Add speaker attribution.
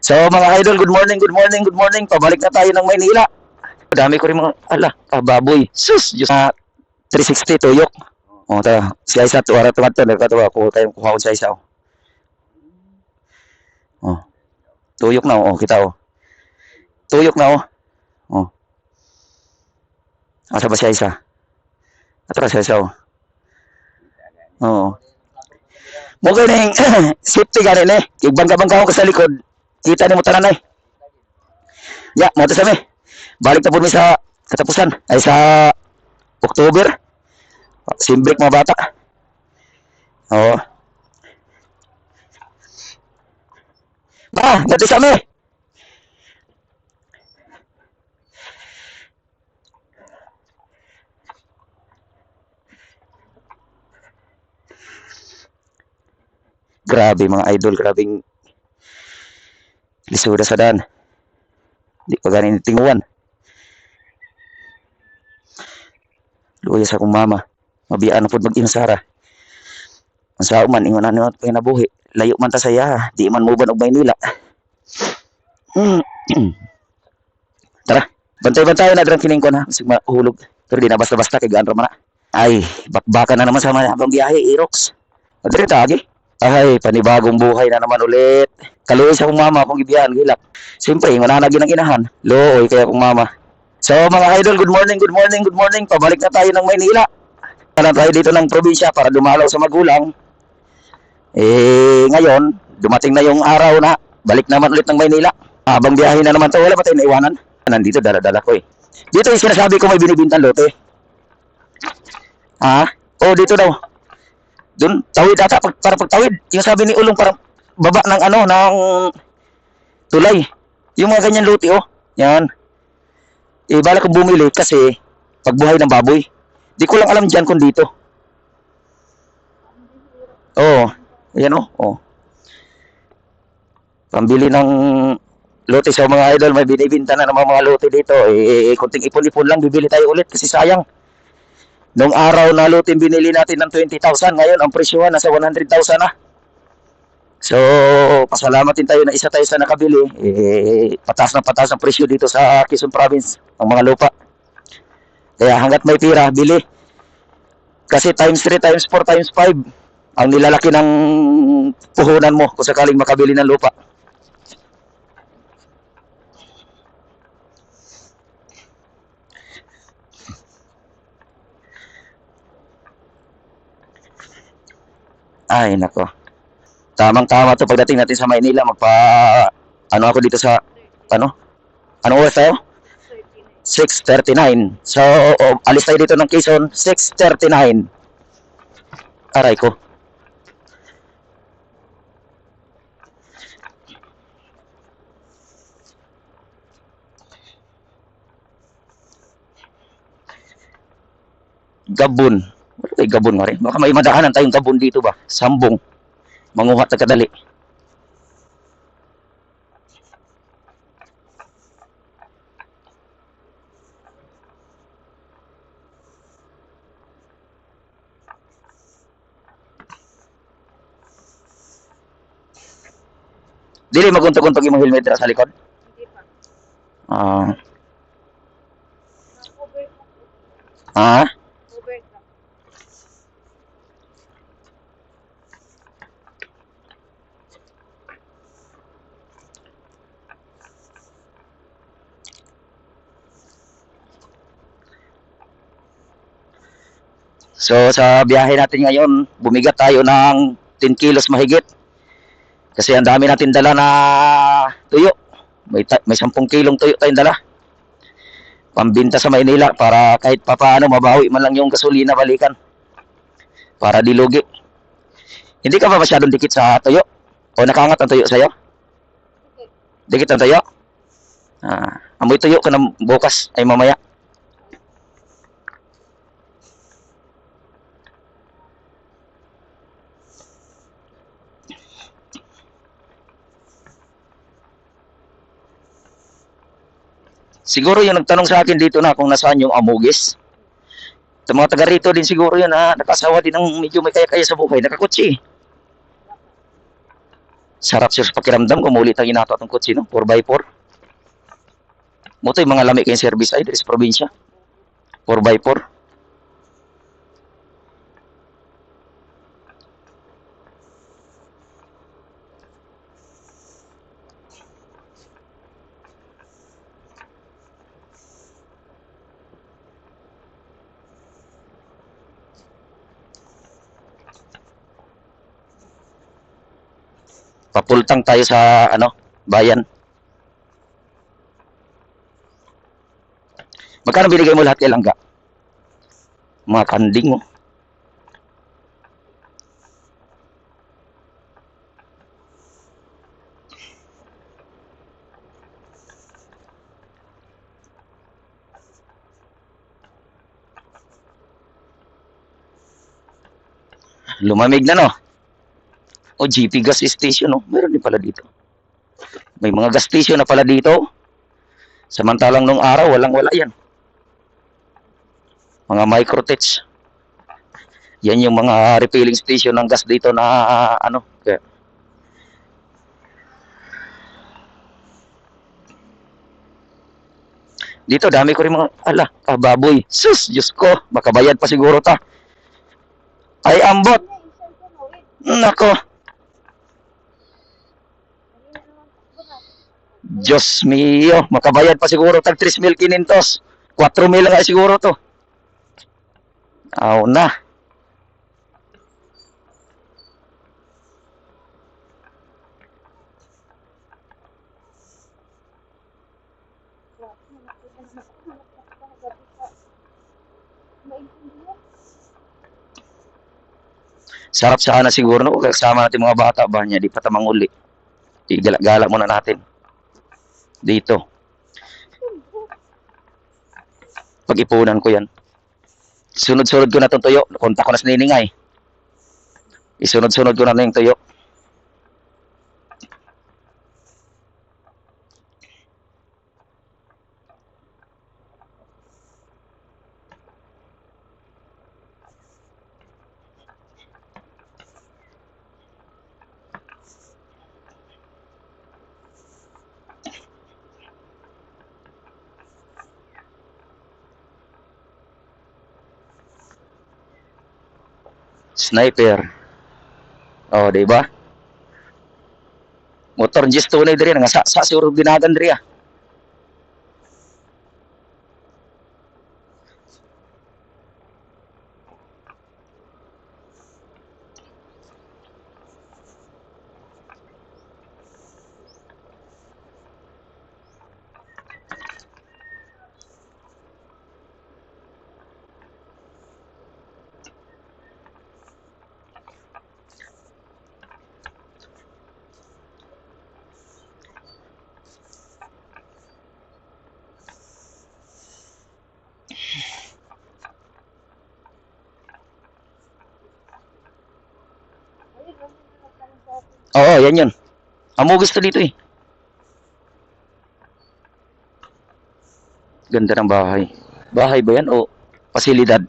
Speaker 1: So mga idol, good morning, good morning, good morning. Pabalik na tayo ng Maynila. Dami ko rin mga, baboy. Sus, Diyos na 360 tuyok. O, ta, si Aisa, tuwara tumat to. Nagkatawa ko tayong kuha ko sa Aisa. O, tuyok na, o, kita, o. Tuyok na, o. O. Asa ba si Aisa? Atras si Aisa, o. Oo. Mugay na yung safety ka rin eh. Igbangka-bangka ko sa likod. Kita ni mo tanan ay. Ya, mo to sa me. Balik na po mi sa katapusan. Ay sa October. Simbrik mga bata. Oo. Dati sa me. Grabe mga idol, grabing lisuda sa daan. Di pa ganin tinguan. Luya sa akong mama. Mabiyaan po mag-inasara. Ang sao man, ingon na pa nabuhi. Layo man ta saya, di man mo ba og Maynila. Tara, bantay-bantay na drang kining ko na. Sig mahulog. Pero di na basta-basta kay gaan ra man na. Ay, bakbakan na naman sa habang biyahe, Irox. Adre tagi. Ay, panibagong buhay na naman ulit. Kaluoy sa akong mama kung gibiyahan gilak. Siyempre, ingon na ng inahan. Looy kaya akong mama. So mga idol, good morning, good morning, good morning. Pabalik na tayo ng Maynila. Tayo dito ng probinsya para dumalaw sa magulang. Ngayon, dumating na yung araw na balik naman ulit ng Maynila. Habang biyahe na naman to, wala pa tayong naiwanan. Nandito, dala-dala ko eh. Dito yung sinasabi ko may binibintang lote. Dito daw. Doon, tawid ata, para pagtawid. Yung sabi ni Ulong, parang baba ng ng tulay. Yung mga ganyan lote, Yan. Bala kong bumili kasi pagbuhay ng baboy. Di ko lang alam dyan kung dito. Ayan Pambili ng lote sa mga idol, may binibinta na ng mga lote dito. Kunting ipon-ipon lang, bibili tayo ulit kasi sayang. Nung araw na lote binili natin ng 20,000, ngayon ang presyo nasa 100,000 na. So, pasalamat din tayo na isa tayo sa nakabili. Patas ang presyo dito sa Quezon Province ng mga lupa. Kaya hanggat may pira, bili. Kasi times 3, times 4, times 5 ang nilalaki ng puhunan mo kung sakaling makabili ng lupa. Ay, nako. Tamang-tama to pagdating natin sa Maynila, ako dito sa, anong oras tayo? 6:39. So, alis tayo dito ng Quezon, 6:39. Aray ko. Gabon. Wala Gabon nga rin. Baka may madaanan tayong Gabon dito ba? Sambong. Manguhat na kadali. Dili maguntok-untok yung helmet sa likod? Hindi pa. So sa biyahe natin ngayon, bumigat tayo ng 10 kilos mahigit. Kasi ang dami natin dala na tuyo. May 10 kilong tuyo tayong dala. Pambinta sa Maynila para kahit papaano mabawi man lang yung gasolina balikan. Para dilugi. Hindi ka ba masyadong dikit sa tuyo? O nakaangat ang tuyo sa'yo? Dikit ang tuyo? Amoy tuyo ka na bukas ay mamaya. Siguro yung nagtanong sa akin dito na kung nasaan yung amugis. Sa mga taga rito din siguro yun nakasawa din ng medyo may kaya-kaya sa buhay. Nakakutsi. Sarap siya sa pakiramdam kung maulit ang inato atong kotse, no? 4x4. Mo yung mga lami kayong service ay diri sa probinsya. 4x4. Papultang tayo sa ano, bayan. Magkano binigay mo lahat kay Langga? Mga kanding mo. Lumamig na, no? O GP gas station, no? Meron din pala dito. May mga gas station na pala dito. Samantalang nung araw, walang-wala yan. Mga Microtech. Yan yung mga refilling station ng gas dito na ano. Kaya. Dito, dami ko rin mga, baboy. Sus, Diyos ko, makabayad pa siguro ta. Ay, ambot. Nako. Diyos mio, makabayad pa siguro tag 3,500. 4,000 lang ay siguro to. Aw na. Sarap sana siguro, no? Kasama natin mga bata ba niya, di pa tamang uli. Igalak-galak muna natin. Dito. Pag-ipunan ko yan. Sunod-sunod ko na itong tuyo. Kontak ko na sa niningay. Isunod-sunod ko na yung tuyo. Sniper. Oh, di ba? Motor just tunay diri nga sa siguro ginagan diri ah. Oo, yan yun. Amo gusto dito eh. Ganda ng bahay. Bahay ba yan o pasilidad?